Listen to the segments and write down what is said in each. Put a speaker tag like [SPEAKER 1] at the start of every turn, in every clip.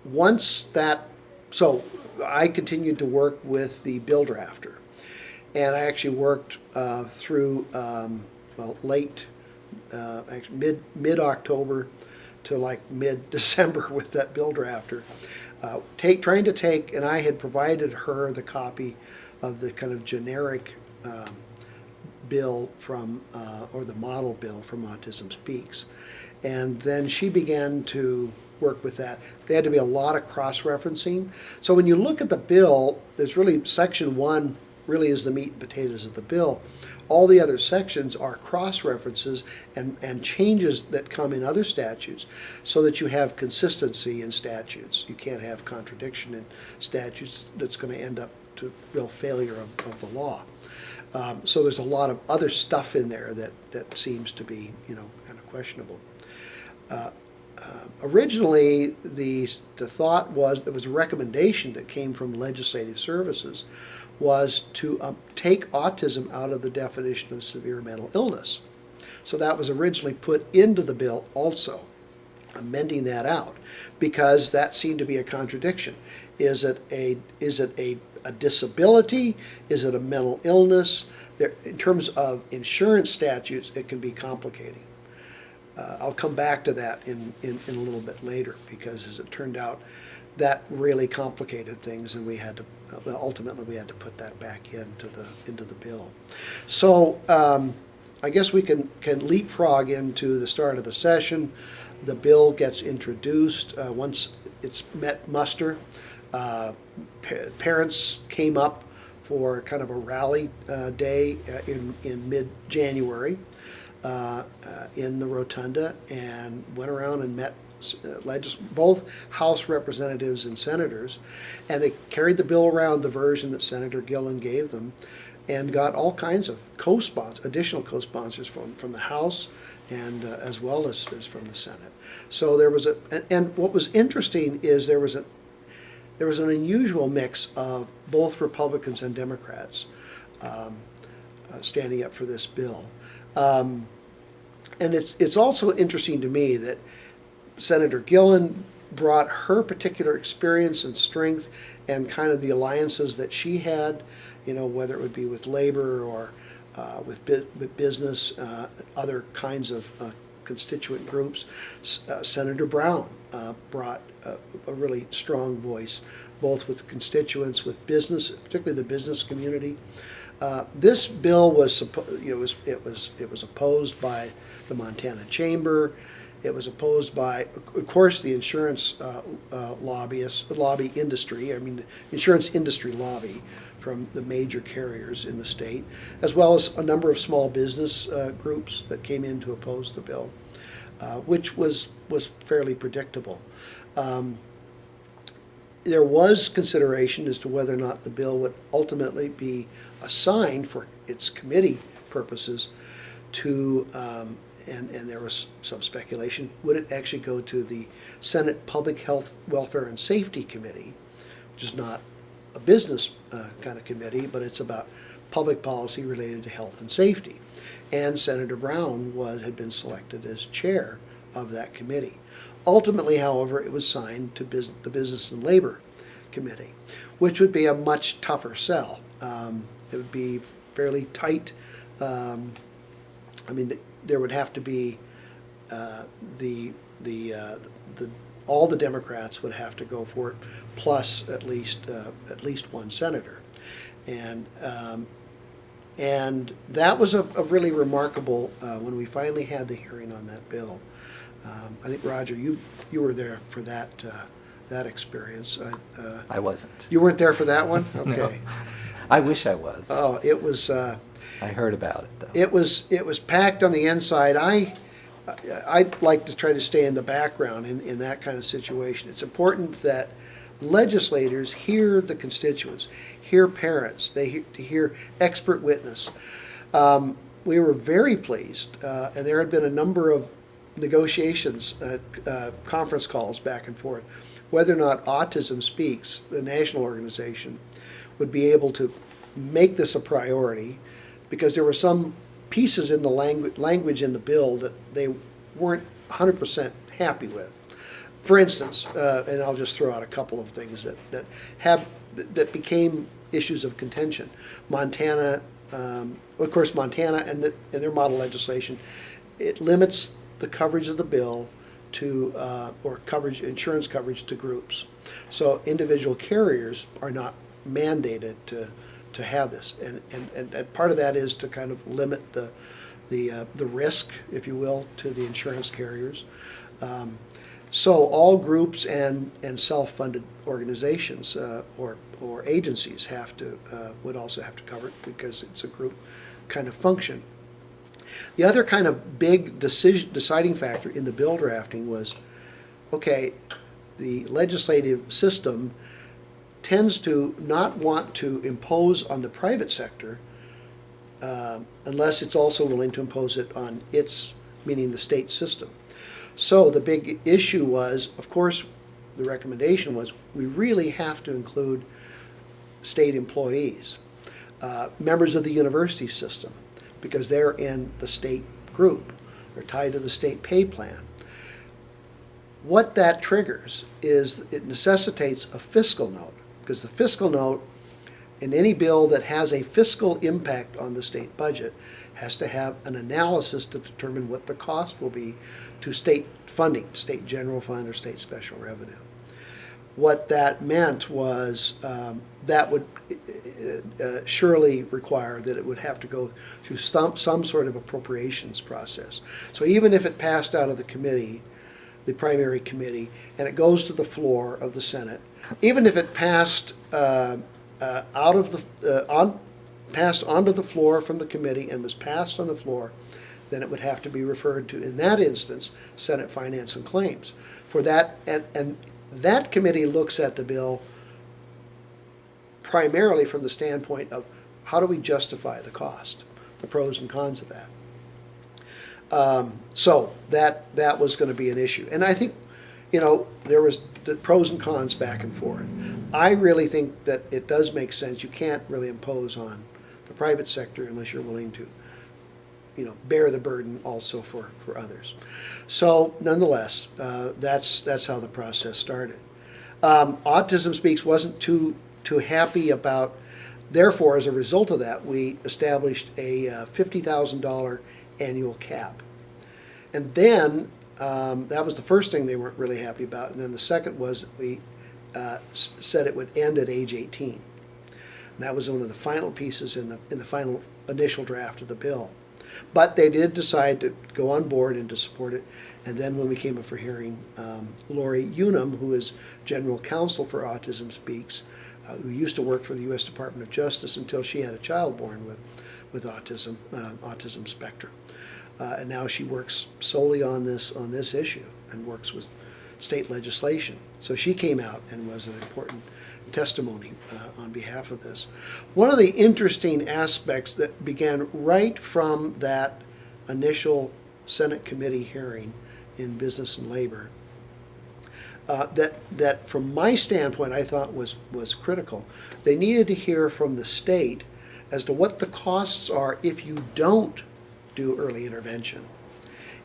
[SPEAKER 1] once that, so I continued to work with the bill drafter. And I actually worked through, late, actually mid-October to like mid-December with that bill drafter. Trying to take, and I had provided her the copy of the kind of generic bill from, or the model bill from Autism Speaks. And then she began to work with that. There had to be a lot of cross-referencing. So when you look at the bill, there's really section 1 really is the meat and potatoes of the bill. All the other sections are cross-references and changes that come in other statutes so that you have consistency in statutes. You can't have contradiction in statutes that's going to end up to real failure of the law. So there's a lot of other stuff in there that seems to be, kind of questionable. Originally, the thought was, there was a recommendation that came from Legislative Services, was to take autism out of the definition of severe mental illness. So that was originally put into the bill also, amending that out, because that seemed to be a contradiction. Is it a disability? Is it a mental illness? In terms of insurance statutes, it can be complicating. I'll come back to that in a little bit later, because as it turned out, that really complicated things, and we had to ultimately we had to put that back into the bill. So I guess we can leapfrog into the start of the session. The bill gets introduced once it's met muster. Parents came up for kind of a rally day in mid-January in the rotunda, and went around and met both House representatives and senators, and they carried the bill around, the version that Senator Gillen gave them, and got all kinds of additional co-sponsors from the House, and as well as from the Senate. So there was and what was interesting is there was an unusual mix of both Republicans and Democrats standing up for this bill. And it's also interesting to me that Senator Gillen brought her particular experience and strength and kind of the alliances that she had, whether it would be with labor or with business, other kinds of constituent groups. Senator Brown brought a really strong voice, both with constituents, with business, particularly the business community. This bill was, it was opposed by the Montana Chamber. It was opposed by, of course, the insurance lobby industry. I mean, the insurance industry lobby from the major carriers in the state, as well as a number of small business groups that came in to oppose the bill, which was fairly predictable. There was consideration as to whether or not the bill would ultimately be assigned for its committee purposes to, and there was some speculation, would it actually go to the Senate Public Health, Welfare, and Safety Committee, which is not a business kind of committee, but it's about public policy related to health and safety. And Senator Brown had been selected as chair of that committee. Ultimately, however, it was signed to the Business and Labor Committee, which would be a much tougher sell. It would be fairly tight. There would have to be all the Democrats would have to go for it, plus at least one senator, and that was a really remarkable when we finally had the hearing on that bill. I think, Roger, you were there for that experience.
[SPEAKER 2] I wasn't.
[SPEAKER 1] You weren't there for that one? Okay.
[SPEAKER 2] No. I wish I was.
[SPEAKER 1] Oh, it was.
[SPEAKER 2] I heard about it though.
[SPEAKER 1] It was packed on the inside. I'd like to try to stay in the background in that kind of situation. It's important that legislators hear the constituents, hear parents, they hear expert witness. We were very pleased, and there had been a number of negotiations, conference calls back and forth, whether or not Autism Speaks, the national organization, would be able to make this a priority, because there were some pieces in the language in the bill that they weren't 100% happy with. For instance, and I'll just throw out a couple of things that became issues of contention. Montana, of course, Montana and their model legislation, it limits the coverage of the bill to or insurance coverage to groups. So individual carriers are not mandated to have this, and part of that is to kind of limit the risk, if you will, to the insurance carriers. So all groups and self-funded organizations or agencies would also have to cover it because it's a group kind of function. The other kind of big deciding factor in the bill drafting was, okay, the legislative system tends to not want to impose on the private sector unless it's also willing to impose it on its, meaning the state system. So the big issue was, of course, the recommendation was we really have to include state employees, members of the university system, because they're in the state group. They're tied to the state pay plan. What that triggers is it necessitates a fiscal note, because the fiscal note in any bill that has a fiscal impact on the state budget has to have an analysis to determine what the cost will be to state funding, state general fund or state special revenue. What that meant was that would surely require that it would have to go through some sort of appropriations process. So even if it passed out of the committee, the primary committee, and it goes to the floor of the Senate, even if it passed passed onto the floor from the committee and was passed on the floor, then it would have to be referred to, in that instance, Senate Finance and Claims. For that, and that committee looks at the bill primarily from the standpoint of how do we justify the cost, the pros and cons of that. So that was going to be an issue. And I think, there was the pros and cons back and forth. I really think that it does make sense. You can't really impose on the private sector unless you're willing to, bear the burden also for others. So nonetheless, that's how the process started. Autism Speaks wasn't too happy about, therefore, as a result of that, we established a $50,000 annual cap. And then that was the first thing they weren't really happy about. And then the second was that we said it would end at age 18. And that was one of the final pieces in the final initial draft of the bill. But they did decide to go on board and to support it. And then when we came up for hearing, Lori Unum, who is general counsel for Autism Speaks, who used to work for the U.S. Department of Justice until she had a child born with autism spectrum. And now she works solely on this issue and works with state legislation. So she came out and was an important testimony on behalf of this. One of the interesting aspects that began right from that initial Senate committee hearing in Business and Labor, that from my standpoint I thought was critical. They needed to hear from the state as to what the costs are if you don't do early intervention,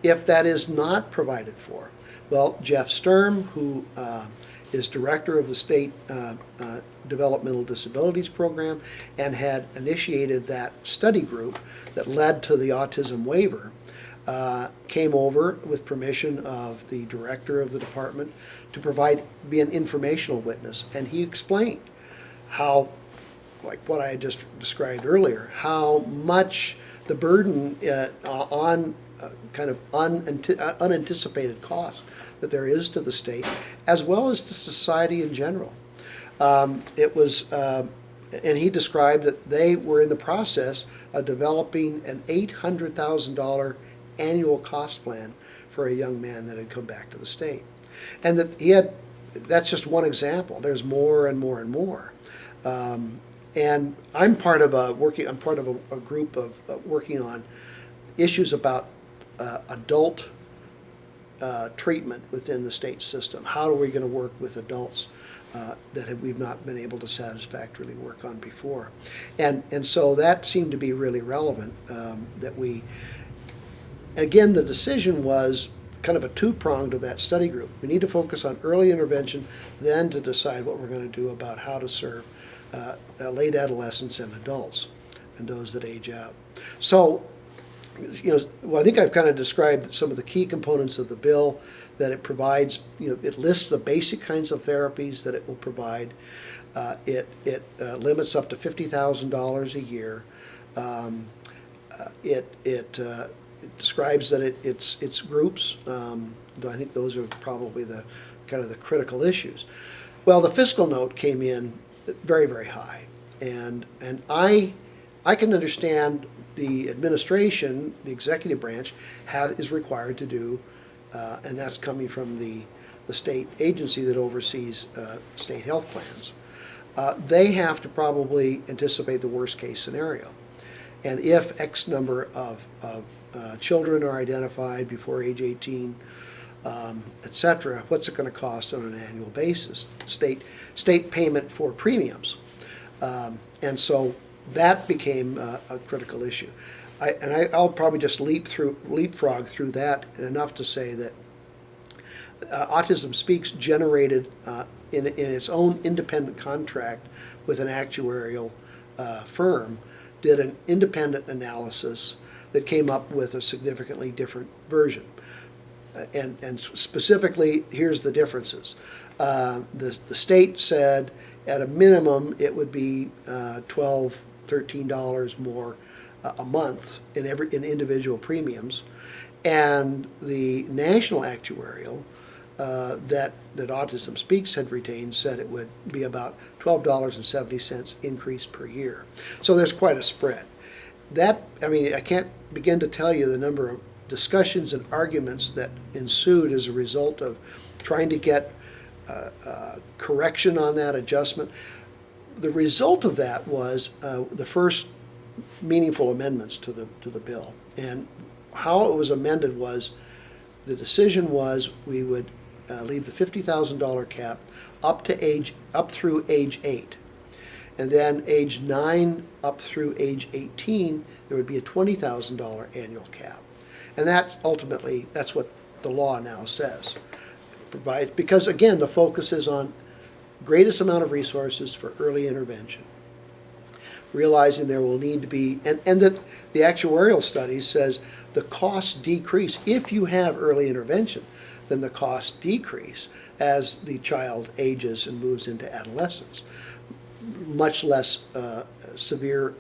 [SPEAKER 1] if that is not provided for. Well, Jeff Sturm, who is director of the state developmental disabilities program and had initiated that study group that led to the autism waiver, came over with permission of the director of the department to be an informational witness. And he explained how, like what I had just described earlier, how much the burden on kind of unanticipated costs that there is to the state, as well as to society in general. It was, and he described that they were in the process of developing an $800,000 annual cost plan for a young man that had come back to the state. And that that's just one example. There's more and more and more. And I'm part of a group of working on issues about adult treatment within the state system. How are we going to work with adults that we've not been able to satisfactorily work on before? And so that seemed to be really relevant, that we, again, the decision was kind of a two-pronged to that study group. We need to focus on early intervention, then to decide what we're going to do about how to serve late adolescents and adults and those that age out. So, well, I think I've kind of described some of the key components of the bill, that it provides, it lists the basic kinds of therapies that it will provide. It limits up to $50,000 a year. It describes that it's groups, though I think those are probably the kind of the critical issues. Well, the fiscal note came in very, very high, and I can understand the administration, the executive branch, is required to do, and that's coming from the state agency that oversees state health plans. They have to probably anticipate the worst case scenario. And if X number of children are identified before age 18, et cetera, what's it going to cost on an annual basis? State payment for premiums. And so that became a critical issue. I'll probably just leapfrog through that enough to say that Autism Speaks generated in its own independent contract with an actuarial firm, did an independent analysis that came up with a significantly different version. And specifically, here's the differences. The state said at a minimum it would be $12, $13 more a month in individual premiums, and the national actuarial that Autism Speaks had retained said it would be about $12.70 increase per year. So there's quite a spread. I can't begin to tell you the number of discussions and arguments that ensued as a result of trying to get correction on that adjustment. The result of that was the first meaningful amendments to the bill. And how it was amended was, the decision was we would leave the $50,000 cap up through age 8. And then age 9 up through age 18, there would be a $20,000 annual cap. And that's what the law now says. Provides, because again, the focus is on greatest amount of resources for early intervention. Realizing there will need to be, and that the actuarial study says the costs decrease. If you have early intervention, then the costs decrease as the child ages and moves into adolescence. Much less severe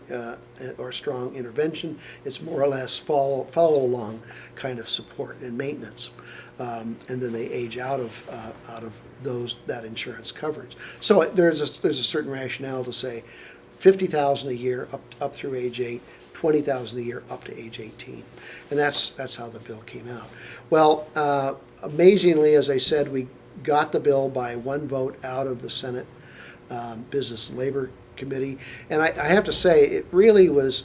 [SPEAKER 1] or strong intervention. It's more or less follow along kind of support and maintenance, and then they age out of that insurance coverage. So there's a certain rationale to say $50,000 a year up through age 8, $20,000 a year up to age 18, and that's how the bill came out. Well, amazingly, as I said, we got the bill by one vote out of the Senate Business and Labor Committee, and I have to say it really was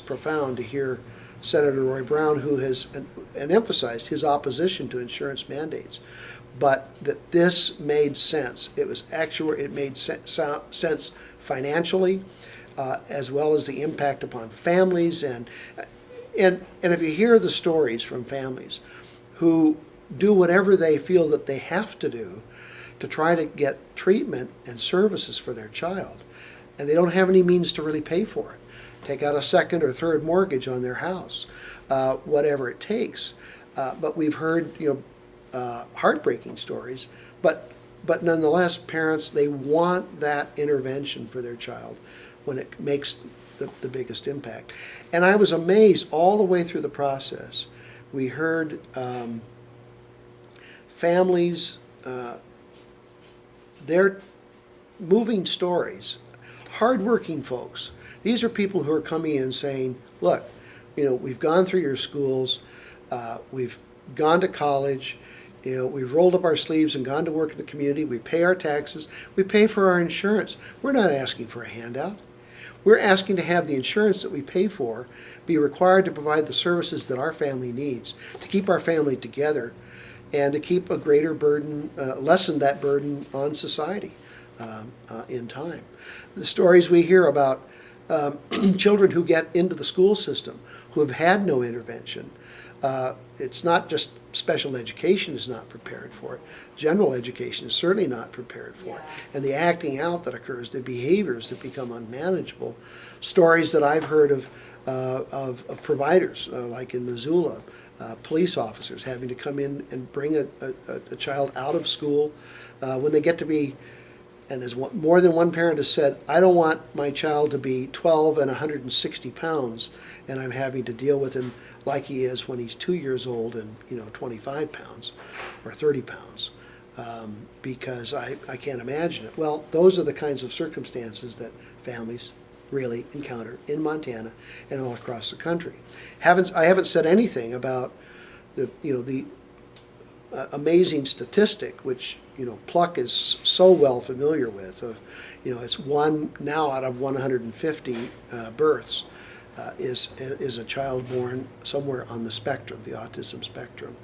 [SPEAKER 1] profound to hear Senator Roy Brown, who has and emphasized his opposition to insurance mandates, but that this made sense. It made sense financially, as well as the impact upon families, and if you hear the stories from families who do whatever they feel that they have to do to try to get treatment and services for their child, and they don't have any means to really pay for it. Take out a second or third mortgage on their house, whatever it takes. But we've heard heartbreaking stories, but nonetheless, parents, they want that intervention for their child when it makes the biggest impact. And I was amazed all the way through the process. We heard families, they're moving stories, hardworking folks. These are people who are coming in saying, look, we've gone through your schools, we've gone to college, we've rolled up our sleeves and gone to work in the community, we pay our taxes, we pay for our insurance. We're not asking for a handout. We're asking to have the insurance that we pay for be required to provide the services that our family needs, to keep our family together, and to keep a greater burden, lessen that burden on society in time. The stories we hear about children who get into the school system who have had no intervention, it's not just special education is not prepared for it. General education is certainly not prepared for it. And the acting out that occurs, the behaviors that become unmanageable, stories that I've heard of providers, like in Missoula, police officers having to come in and bring a child out of school when they get to be, and as more than one parent has said, I don't want my child to be 12 and 160 pounds, and I'm having to deal with him like he is when he's 2 years old and 25 pounds or 30 pounds, because I can't imagine it. Well, those are the kinds of circumstances that families really encounter in Montana and all across the country. I haven't said anything about the amazing statistic, which Pluck is so well familiar with. It's one now out of 150 births is a child born somewhere on the spectrum, the autism spectrum,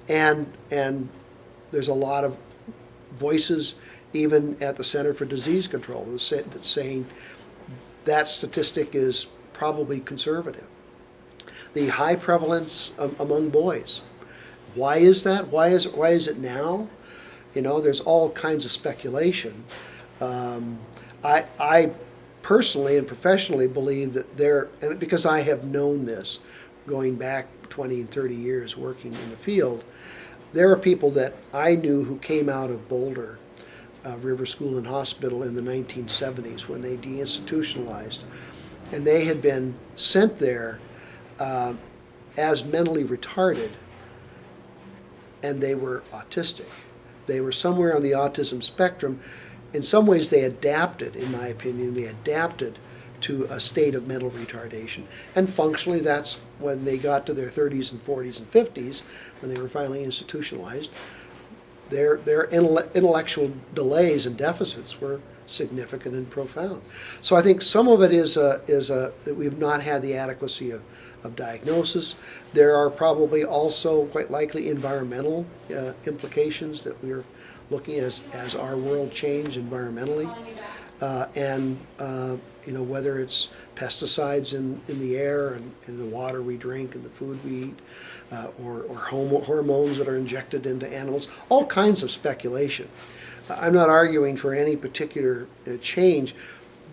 [SPEAKER 1] and there's a lot of voices even at the Center for Disease Control that's saying that statistic is probably conservative. The high prevalence among boys. Why is that? Why is it now? There's all kinds of speculation. I personally and professionally believe that and because I have known this going back 20 and 30 years working in the field, there are people that I knew who came out of Boulder River School and Hospital in the 1970s when they deinstitutionalized, and they had been sent there as mentally retarded, and they were autistic. They were somewhere on the autism spectrum. In some ways they adapted, in my opinion, to a state of mental retardation. And functionally that's when they got to their 30s and 40s and 50s, when they were finally institutionalized, their intellectual delays and deficits were significant and profound. So I think some of it is that we've not had the adequacy of diagnosis. There are probably also quite likely environmental implications that we're looking at as our world change environmentally, and whether it's pesticides in the air and in the water we drink and the food we eat, or hormones that are injected into animals, all kinds of speculation. I'm not arguing for any particular change.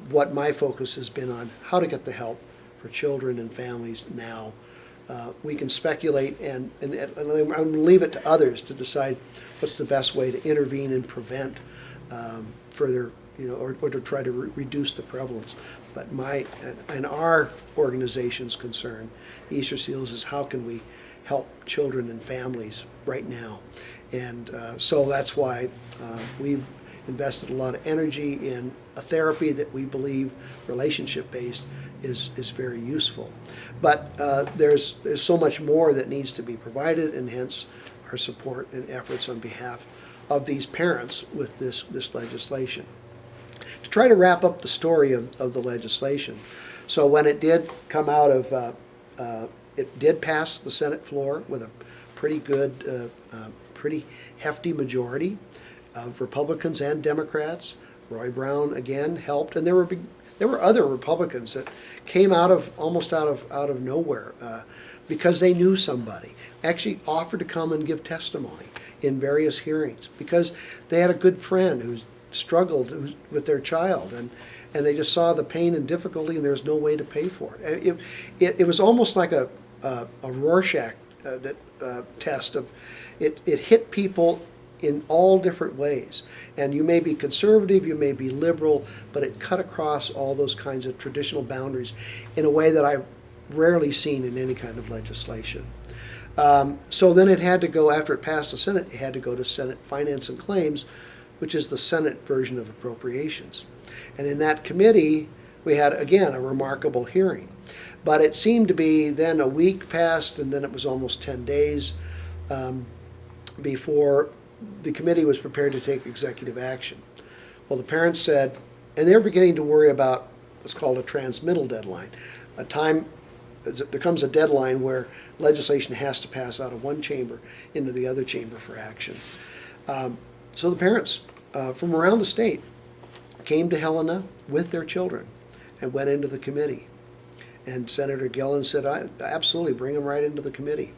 [SPEAKER 1] What my focus has been on how to get the help for children and families now. We can speculate and I'm going to leave it to others to decide what's the best way to intervene and prevent further, or to try to reduce the prevalence. But our organization's concern, Easter Seals, is how can we help children and families right now. And so that's why we've invested a lot of energy in a therapy that we believe relationship-based is very useful. But there's so much more that needs to be provided, and hence our support and efforts on behalf of these parents with this legislation. To try to wrap up the story of the legislation, so when it did come out of, it did pass the Senate floor with a pretty good, pretty hefty majority of Republicans and Democrats. Roy Brown again helped, and there were other Republicans that came almost out of nowhere because they knew somebody, actually offered to come and give testimony in various hearings because they had a good friend who struggled with their child, and they just saw the pain and difficulty, and there's no way to pay for it. It was almost like a Rorschach test of it hit people in all different ways. And you may be conservative, you may be liberal, but it cut across all those kinds of traditional boundaries in a way that I've rarely seen in any kind of legislation. So then it had to go, after it passed the Senate, it had to go to Senate Finance and Claims, which is the Senate version of appropriations. And in that committee, we had, again, a remarkable hearing. But it seemed to be then a week passed, and then it was almost 10 days before the committee was prepared to take executive action. Well, the parents said, and they're beginning to worry about what's called a transmittal deadline, a time, there comes a deadline where legislation has to pass out of one chamber into the other chamber for action. So the parents from around the state came to Helena with their children and went into the committee. And Senator Gillen said, absolutely, bring them right into the committee.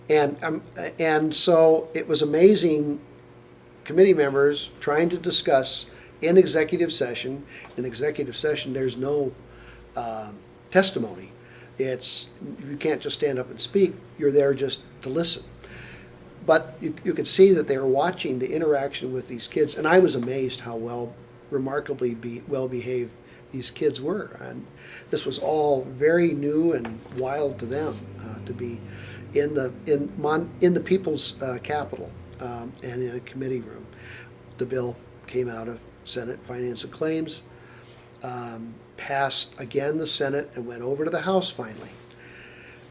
[SPEAKER 1] And so it was amazing, committee members trying to discuss in executive session. In executive session, there's no testimony. You can't just stand up and speak. You're there just to listen. But you could see that they were watching the interaction with these kids, and I was amazed how remarkably well behaved these kids were. And this was all very new and wild to them, to be in the people's capital, and in a committee room. The bill came out of Senate Finance and Claims, passed again the Senate, and went over to the House finally.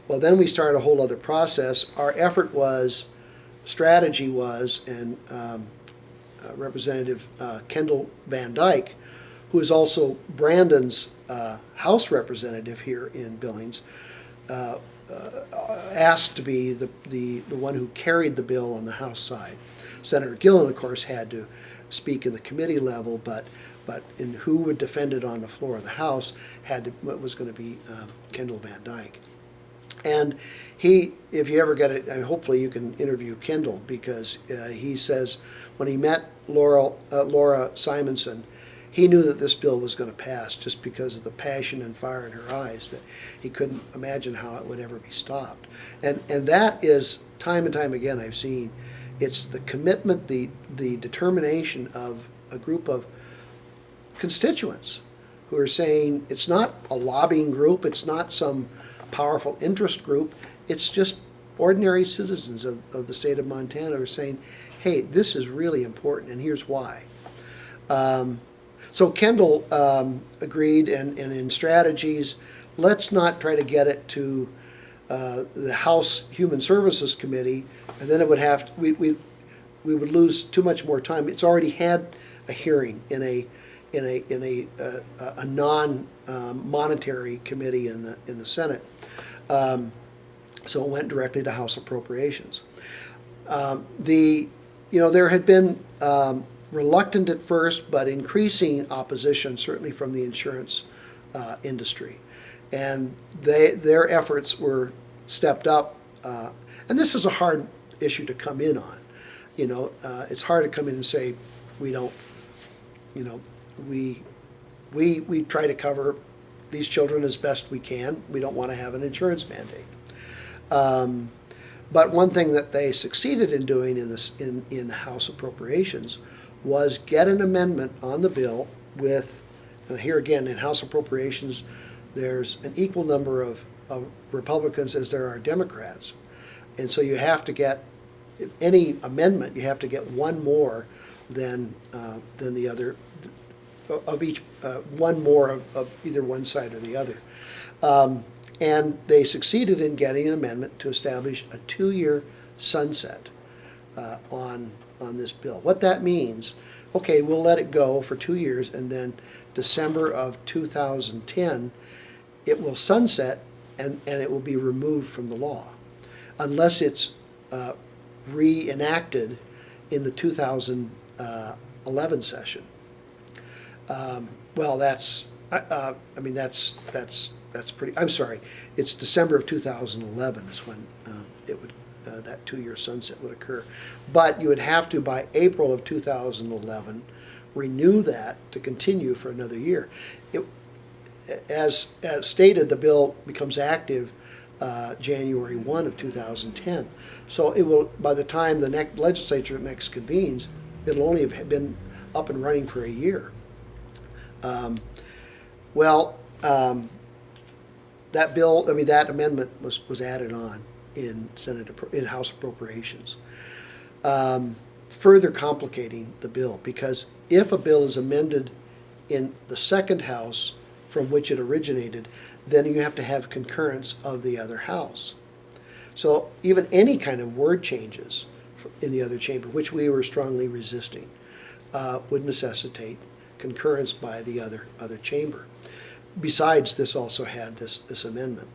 [SPEAKER 1] Well, then we started a whole other process. Our strategy was, and Representative Kendall Van Dyke, who is also Brandon's House representative here in Billings, asked to be the one who carried the bill on the House side. Senator Gillen, of course, had to speak in the committee level, but in who would defend it on the floor of the House was going to be Kendall Van Dyke. And if you ever get it, hopefully you can interview Kendall, because he says when he met Laura Simonson, he knew that this bill was going to pass just because of the passion and fire in her eyes, that he couldn't imagine how it would ever be stopped. And that is, time and time again, I've seen, it's the commitment, the determination of a group of constituents who are saying, it's not a lobbying group, it's not some powerful interest group, it's just ordinary citizens of the state of Montana who are saying, hey, this is really important, and here's why. So Kendall agreed, and in strategies, let's not try to get it to the House Human Services Committee, and then it would have to, we would lose too much more time. It's already had a hearing in a non-monetary committee in the Senate, so it went directly to House Appropriations. There had been reluctant at first, but increasing opposition, certainly from the insurance industry, and their efforts were stepped up. And this is a hard issue to come in on. It's hard to come in and say we don't. We try to cover these children as best we can. We don't want to have an insurance mandate. But one thing that they succeeded in doing in the House Appropriations was get an amendment on the bill with, and here again in House Appropriations, there's an equal number of Republicans as there are Democrats, and so you have to get any amendment. You have to get one more than the other of each, one more of either one side or the other. And they succeeded in getting an amendment to establish a 2-year sunset on this bill. What that means, okay, we'll let it go for 2 years, and then December of 2010, it will sunset, and it will be removed from the law, unless it's reenacted in the 2011 session. Well, that's pretty. I'm sorry. It's December of 2011 is when that 2-year sunset would occur. But you would have to, by April of 2011, renew that to continue for another year. As stated, the bill becomes active January 1 of 2010. So it will, by the time the next legislature next convenes, it'll only have been up and running for a year. That bill, that amendment was added on in House Appropriations, further complicating the bill, because if a bill is amended in the second house from which it originated, then you have to have concurrence of the other house. So even any kind of word changes in the other chamber, which we were strongly resisting, would necessitate concurrence by the other chamber. Besides, this also had this amendment.